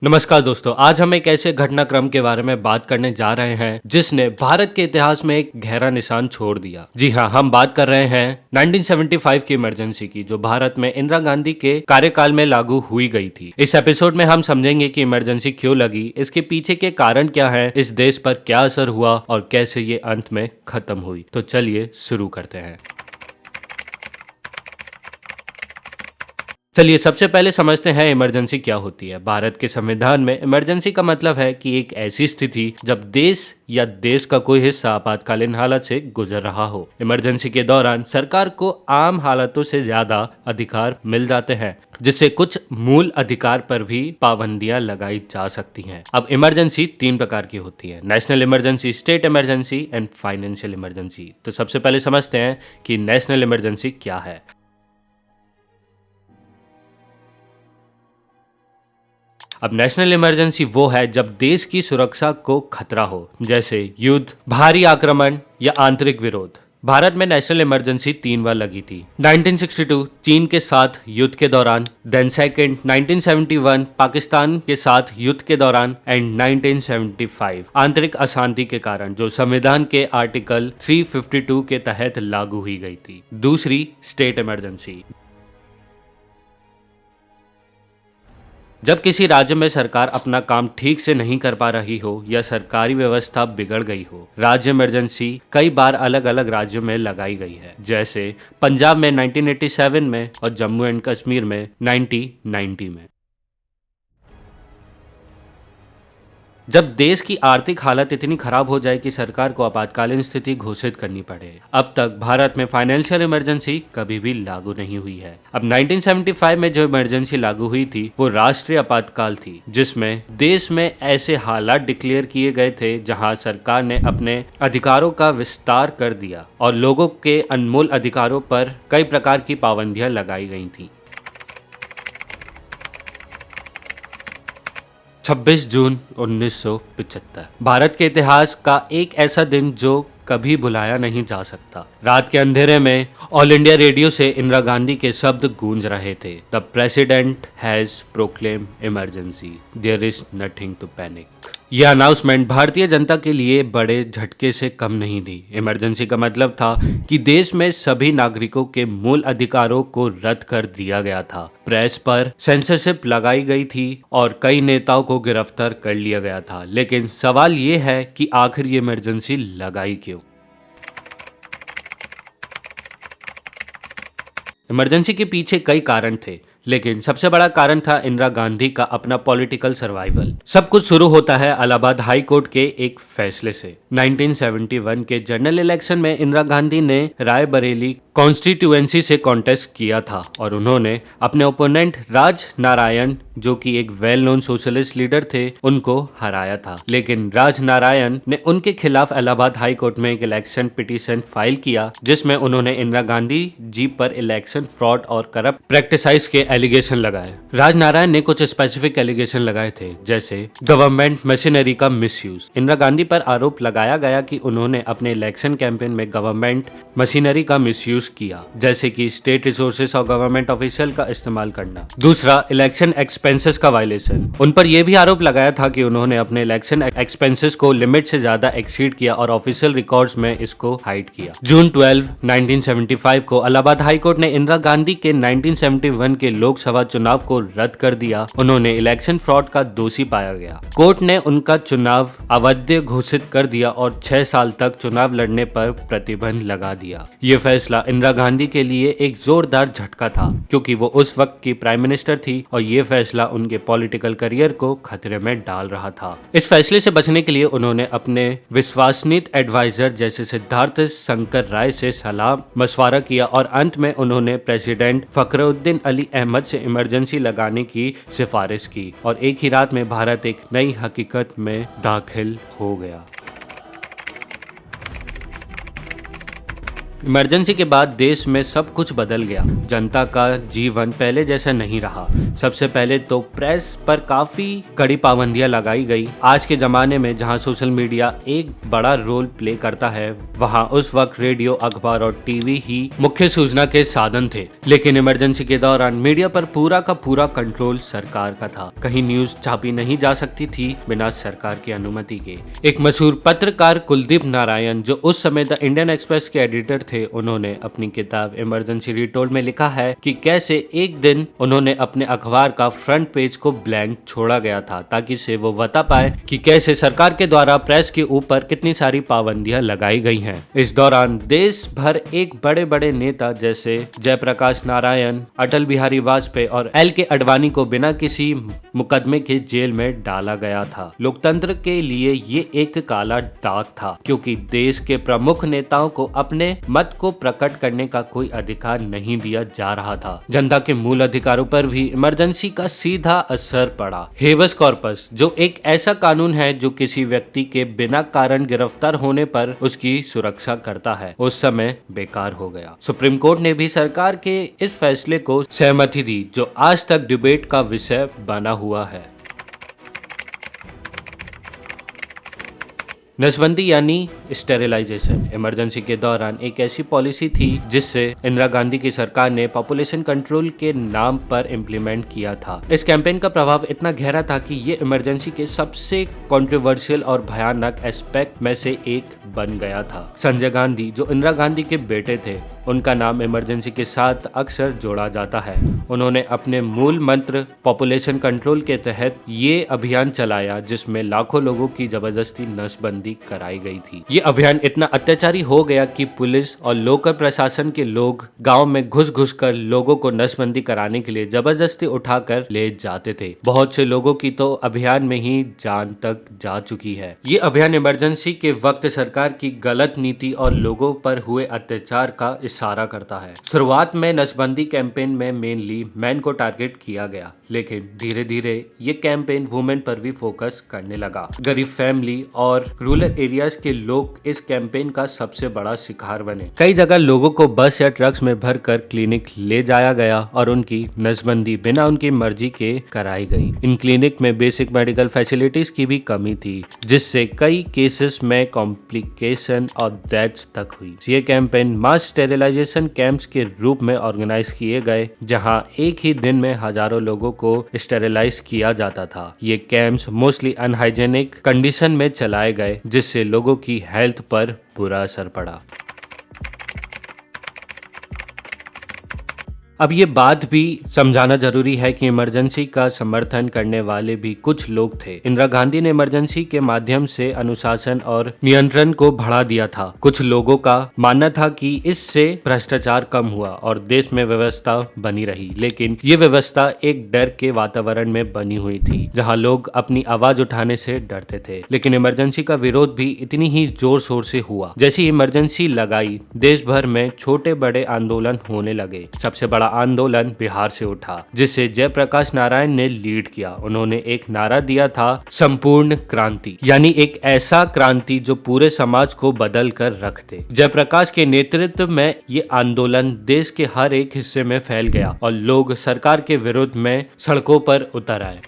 नमस्कार दोस्तों, आज हम एक ऐसे घटनाक्रम के बारे में बात करने जा रहे हैं जिसने भारत के इतिहास में एक गहरा निशान छोड़ दिया। जी हाँ, हम बात कर रहे हैं 1975 की इमरजेंसी की, जो भारत में इंदिरा गांधी के कार्यकाल में लागू हुई गई थी। इस एपिसोड में हम समझेंगे कि इमरजेंसी क्यों लगी, इसके पीछे के कारण क्या है, इस देश पर क्या असर हुआ और कैसे ये अंत में खत्म हुई। तो चलिए शुरू करते हैं। चलिए सबसे पहले समझते हैं इमरजेंसी क्या होती है। भारत के संविधान में इमरजेंसी का मतलब है कि एक ऐसी स्थिति जब देश या देश का कोई हिस्सा आपातकालीन हालत से गुजर रहा हो। इमरजेंसी के दौरान सरकार को आम हालातों से ज्यादा अधिकार मिल जाते हैं, जिससे कुछ मूल अधिकार पर भी पाबंदियां लगाई जा सकती हैं। अब इमरजेंसी 3 प्रकार की होती है: national emergency, state emergency and financial emergency. तो सबसे पहले समझते हैं कि नेशनल इमरजेंसी क्या है। अब नेशनल इमरजेंसी वो है जब देश की सुरक्षा को खतरा हो, जैसे युद्ध, भारी आक्रमण या आंतरिक विरोध। भारत में नेशनल इमरजेंसी 3 बार लगी थी: 1962 चीन के साथ युद्ध के दौरान, देन सेकंड 1971 पाकिस्तान के साथ युद्ध के दौरान एंड 1975 आंतरिक अशांति के कारण, जो संविधान के आर्टिकल 352 के तहत लागू हुई गई थी। दूसरी स्टेट इमरजेंसी, जब किसी राज्य में सरकार अपना काम ठीक से नहीं कर पा रही हो या सरकारी व्यवस्था बिगड़ गई हो। राज्य इमरजेंसी कई बार अलग अलग राज्यों में लगाई गई है, जैसे पंजाब में 1987 में और जम्मू एंड कश्मीर में 1990 में। जब देश की आर्थिक हालत इतनी खराब हो जाए कि सरकार को आपातकालीन स्थिति घोषित करनी पड़े। अब तक भारत में फाइनेंशियल इमरजेंसी कभी भी लागू नहीं हुई है। अब 1975 में जो इमरजेंसी लागू हुई थी वो राष्ट्रीय आपातकाल थी, जिसमें देश में ऐसे हालात डिक्लेयर किए गए थे जहां सरकार ने अपने अधिकारों का विस्तार कर दिया और लोगों के अनमोल अधिकारों पर कई प्रकार की पाबंदियां लगाई गई थी। 26 जून 1975 भारत के इतिहास का एक ऐसा दिन जो कभी भुलाया नहीं जा सकता। रात के अंधेरे में ऑल इंडिया रेडियो से इंदिरा गांधी के शब्द गूंज रहे थे: the president has proclaim emergency, there is nothing to panic. यह अनाउंसमेंट भारतीय जनता के लिए बड़े झटके से कम नहीं थी। इमरजेंसी का मतलब था कि देश में सभी नागरिकों के मूल अधिकारों को रद्द कर दिया गया था। प्रेस पर सेंसरशिप लगाई गई थी और कई नेताओं को गिरफ्तार कर लिया गया था। लेकिन सवाल ये है कि आखिर ये इमरजेंसी लगाई क्यों? इमरजेंसी के पीछे कई कारण थे, लेकिन सबसे बड़ा कारण था इंदिरा गांधी का अपना पॉलिटिकल सर्वाइवल। सब कुछ शुरू होता है इलाहाबाद हाई कोर्ट के एक फैसले से। 1971 के जनरल इलेक्शन में इंदिरा गांधी ने रायबरेली कॉन्स्टिट्यूएंसी से कॉन्टेस्ट किया था और उन्होंने अपने ओपोनेंट राज नारायण, जो कि एक वेल नोन सोशलिस्ट लीडर थे, उनको हराया था। लेकिन राज नारायण ने उनके खिलाफ इलाहाबाद हाई कोर्ट में एक इलेक्शन पिटीशन फाइल किया, जिसमें उन्होंने इंदिरा गांधी जी पर इलेक्शन फ्रॉड और करप्ट प्रैक्टिसाइज के एलिगेशन लगाए। राज नारायण ने कुछ स्पेसिफिक एलिगेशन लगाए थे, जैसे गवर्नमेंट मशीनरी का मिसयूज। इंदिरा गांधी पर आरोप लगाया गया कि उन्होंने अपने इलेक्शन कैंपेन में गवर्नमेंट मशीनरी का मिसयूज किया, जैसे कि स्टेट रिसोर्सेज और गवर्नमेंट ऑफिशियल का इस्तेमाल करना। दूसरा, इलेक्शन एक्सपेंसेस का वायलेशन। उन पर यह भी आरोप लगाया था कि उन्होंने अपने इलेक्शन एक्सपेंसेस को लिमिट से ज्यादा एक्सीड किया और ऑफिशियल रिकॉर्ड्स में इसको हाइड किया। जून 12, 1975 को इलाहाबाद हाई कोर्ट ने इंदिरा गांधी के 1971 के लोकसभा चुनाव को रद्द कर दिया। उन्होंने इलेक्शन फ्रॉड का दोषी पाया गया। कोर्ट ने उनका चुनाव अवैध घोषित कर दिया और 6 साल तक चुनाव लड़ने पर प्रतिबंध लगा दिया। ये फैसला इंदिरा गांधी के लिए एक जोरदार झटका था, क्योंकि वो उस वक्त की प्राइम मिनिस्टर थी और ये फैसला उनके पॉलिटिकल करियर को खतरे में डाल रहा था। इस फैसले से बचने के लिए उन्होंने अपने विश्वसनीय एडवाइजर जैसे सिद्धार्थ शंकर राय से सलाह मशवरा किया और अंत में उन्होंने प्रेसिडेंट फखरुद्दीन अली अहमद से इमरजेंसी लगाने की सिफारिश की और एक ही रात में भारत एक नई हकीकत में दाखिल हो गया। इमरजेंसी के बाद देश में सब कुछ बदल गया। जनता का जीवन पहले जैसा नहीं रहा। सबसे पहले तो प्रेस पर काफी कड़ी पाबंदियां लगाई गई। आज के जमाने में जहां सोशल मीडिया एक बड़ा रोल प्ले करता है, वहां उस वक्त रेडियो, अखबार और टीवी ही मुख्य सूचना के साधन थे। लेकिन इमरजेंसी के दौरान मीडिया पर पूरा का पूरा कंट्रोल सरकार का था। कहीं न्यूज छापी नहीं जा सकती थी बिना सरकार की अनुमति के। एक मशहूर पत्रकार कुलदीप नारायण, जो उस समय द इंडियन एक्सप्रेस के एडिटर थे, उन्होंने अपनी किताब इमरजेंसी रिटोल्ड में लिखा है कि कैसे एक दिन उन्होंने अपने अखबार का फ्रंट पेज को ब्लैंक छोड़ा गया था ताकि से वो बता पाए कि कैसे सरकार के द्वारा प्रेस के ऊपर कितनी सारी पाबंदियां लगाई गई हैं। इस दौरान देश भर एक बड़े बड़े नेता जैसे जयप्रकाश नारायण, अटल बिहारी वाजपेयी और LK आडवाणी को बिना किसी मुकदमे के जेल में डाला गया था। लोकतंत्र के लिए ये एक काला दाग था, क्योंकि देश के प्रमुख नेताओं को अपने मत को प्रकट करने का कोई अधिकार नहीं दिया जा रहा था। जनता के मूल अधिकारों पर भी इमरजेंसी का सीधा असर पड़ा। हेबस कॉर्पस, जो एक ऐसा कानून है जो किसी व्यक्ति के बिना कारण गिरफ्तार होने पर उसकी सुरक्षा करता है, उस समय बेकार हो गया। सुप्रीम कोर्ट ने भी सरकार के इस फैसले को सहमति दी, जो आज तक डिबेट का विषय बना हुआ है। नसबंदी यानी स्टेरिलाइजेशन इमरजेंसी के दौरान एक ऐसी पॉलिसी थी जिससे इंदिरा गांधी की सरकार ने पॉपुलेशन कंट्रोल के नाम पर इम्प्लीमेंट किया था। इस कैंपेन का प्रभाव इतना गहरा था कि ये इमरजेंसी के सबसे कंट्रोवर्शियल और भयानक एस्पेक्ट में से एक बन गया था। संजय गांधी, जो इंदिरा गांधी के बेटे थे, उनका नाम इमरजेंसी के साथ अक्सर जोड़ा जाता है। उन्होंने अपने मूल मंत्र पॉपुलेशन कंट्रोल के तहत ये अभियान चलाया, जिसमें लाखों लोगों की जबरदस्ती नसबंदी कराई गई थी। ये अभियान इतना अत्याचारी हो गया कि पुलिस और लोकल प्रशासन के लोग गांव में घुस घुस कर लोगों को नसबंदी कराने के लिए जबरदस्ती उठाकर ले जाते थे। बहुत से लोगों की तो अभियान में ही जान तक जा चुकी है। ये अभियान इमरजेंसी के वक्त सरकार की गलत नीति और लोगों पर हुए अत्याचार का इशारा करता है। शुरुआत में नसबंदी कैंपेन में मेनली मैन को टारगेट किया गया, लेकिन धीरे धीरे ये कैंपेन वुमेन पर भी फोकस करने लगा। गरीब फैमिली और रूरल एरियाज के लोग इस कैंपेन का सबसे बड़ा शिकार बने। कई जगह लोगों को बस या ट्रक्स में भरकर क्लिनिक ले जाया गया और उनकी नसबंदी बिना उनकी मर्जी के कराई गई। इन क्लिनिक में बेसिक मेडिकल फैसिलिटीज की भी कमी थी, जिससे कई केसेस में कॉम्प्लिकेशन और डेथ्स तक हुई। ये कैंपेन मास स्टेरिलाइजेशन कैंप्स के रूप में ऑर्गेनाइज किए गए, जहां एक ही दिन में हजारों लोगों को स्टेरिलाइज किया जाता था। ये कैंप्स मोस्टली अनहाइजेनिक कंडीशन में चलाए गए, जिससे लोगों की हेल्थ पर बुरा असर पड़ा। अब ये बात भी समझाना जरूरी है कि इमरजेंसी का समर्थन करने वाले भी कुछ लोग थे। इंदिरा गांधी ने इमरजेंसी के माध्यम से अनुशासन और नियंत्रण को बढ़ा दिया था। कुछ लोगों का मानना था कि इससे भ्रष्टाचार कम हुआ और देश में व्यवस्था बनी रही, लेकिन ये व्यवस्था एक डर के वातावरण में बनी हुई थी, जहां लोग अपनी आवाज उठाने से डरते थे। लेकिन इमरजेंसी का विरोध भी इतनी ही जोर शोर से हुआ। जैसी इमरजेंसी लगाई, देश भर में छोटे बड़े आंदोलन होने लगे। सबसे बड़ा आंदोलन बिहार से उठा, जिसे जयप्रकाश नारायण ने लीड किया। उन्होंने एक नारा दिया था, संपूर्ण क्रांति, यानी एक ऐसा क्रांति जो पूरे समाज को बदल कर रख दे। जयप्रकाश के नेतृत्व में ये आंदोलन देश के हर एक हिस्से में फैल गया और लोग सरकार के विरुद्ध में सड़कों पर उतर आए।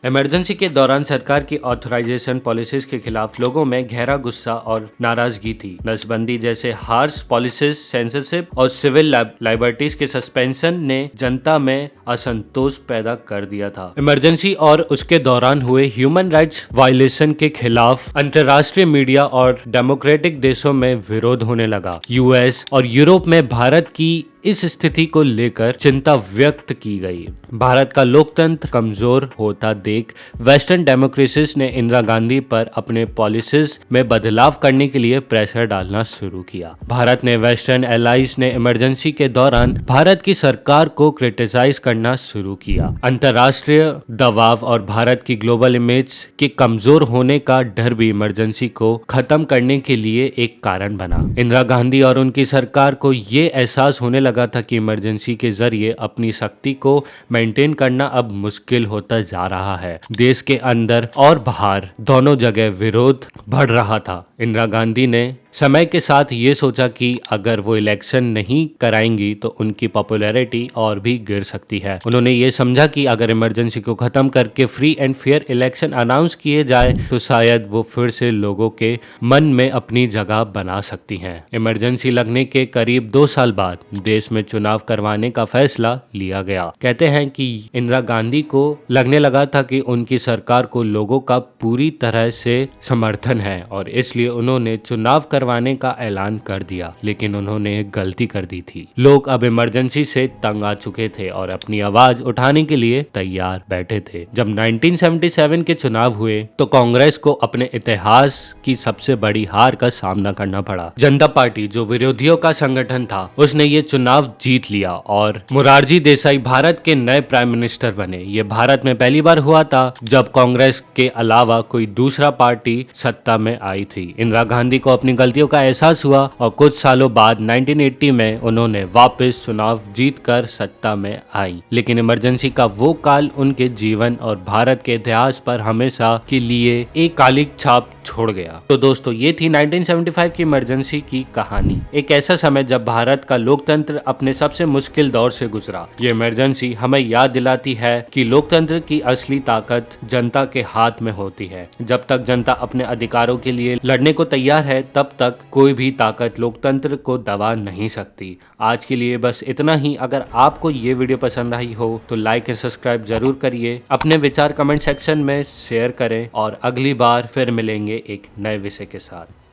इमरजेंसी के दौरान सरकार की ऑथराइजेशन पॉलिसीज के खिलाफ लोगों में गहरा गुस्सा और नाराजगी थी। नसबंदी जैसे हार्श पॉलिसीज, सेंसरशिप और सिविल लाइबर्टीज के सस्पेंशन ने जनता में असंतोष पैदा कर दिया था। इमरजेंसी और उसके दौरान हुए ह्यूमन राइट्स वायलेशन के खिलाफ अंतर्राष्ट्रीय मीडिया और डेमोक्रेटिक देशों में विरोध होने लगा। US और यूरोप में भारत की इस स्थिति को लेकर चिंता व्यक्त की गई। भारत का लोकतंत्र कमजोर होता देख वेस्टर्न डेमोक्रेसीज ने इंदिरा गांधी पर अपने पॉलिसीज में बदलाव करने के लिए प्रेशर डालना शुरू किया। भारत ने वेस्टर्न एलाइज ने इमरजेंसी के दौरान भारत की सरकार को क्रिटिसाइज करना शुरू किया। अंतर्राष्ट्रीय दबाव और भारत की ग्लोबल इमेज के कमजोर होने का डर भी इमरजेंसी को खत्म करने के लिए एक कारण बना। इंदिरा गांधी और उनकी सरकार को ये एहसास होने लगा था कि इमरजेंसी के जरिए अपनी शक्ति को मेंटेन करना अब मुश्किल होता जा रहा है। देश के अंदर और बाहर दोनों जगह विरोध बढ़ रहा था। इंदिरा गांधी ने समय के साथ ये सोचा कि अगर वो इलेक्शन नहीं कराएंगी तो उनकी पॉपुलैरिटी और भी गिर सकती है। उन्होंने ये समझा कि अगर इमरजेंसी को खत्म करके free and fair election announce किए जाए तो शायद वो फिर से लोगों के मन में अपनी जगह बना सकती हैं। इमरजेंसी लगने के करीब 2 साल बाद देश में चुनाव करवाने का फैसला लिया गया। कहते हैं कि इंदिरा गांधी को लगने लगा था कि उनकी सरकार को लोगों का पूरी तरह से समर्थन है और इसलिए उन्होंने चुनाव करवाने का ऐलान कर दिया, लेकिन उन्होंने एक गलती कर दी थी। लोग अब इमरजेंसी से तंग आ चुके थे और अपनी आवाज उठाने के लिए तैयार बैठे थे। जब 1977 के चुनाव हुए तो कांग्रेस को अपने इतिहास की सबसे बड़ी हार का सामना करना पड़ा। जनता पार्टी, जो विरोधियों का संगठन था, उसने ये चुनाव जीत लिया और मोरारजी देसाई भारत के नए प्राइम मिनिस्टर बने। ये भारत में पहली बार हुआ था जब कांग्रेस के अलावा कोई दूसरा पार्टी सत्ता में आई थी। इंदिरा गांधी को अपनी गलतियों का एहसास हुआ और कुछ सालों बाद 1980 में उन्होंने वापस चुनाव जीतकर सत्ता में आई। लेकिन इमरजेंसी का वो काल उनके जीवन और भारत के इतिहास पर हमेशा के लिए एक काली छाप छोड़ गया। तो दोस्तों, ये थी 1975 की इमरजेंसी की कहानी। एक ऐसा समय जब भारत का लोकतंत्र अपने सबसे मुश्किल दौर से गुजरा। ये इमरजेंसी हमें याद दिलाती है कि लोकतंत्र की असली ताकत जनता के हाथ में होती है। जब तक जनता अपने अधिकारों के लिए लड़ने को तैयार है, तब तक कोई भी ताकत लोकतंत्र को दबा नहीं सकती। आज के लिए बस इतना ही। अगर आपको ये वीडियो पसंद आई हो तो लाइक एंड सब्सक्राइब जरूर करिए। अपने विचार कमेंट सेक्शन में शेयर करें और अगली बार फिर मिलेंगे एक नए विषय के साथ।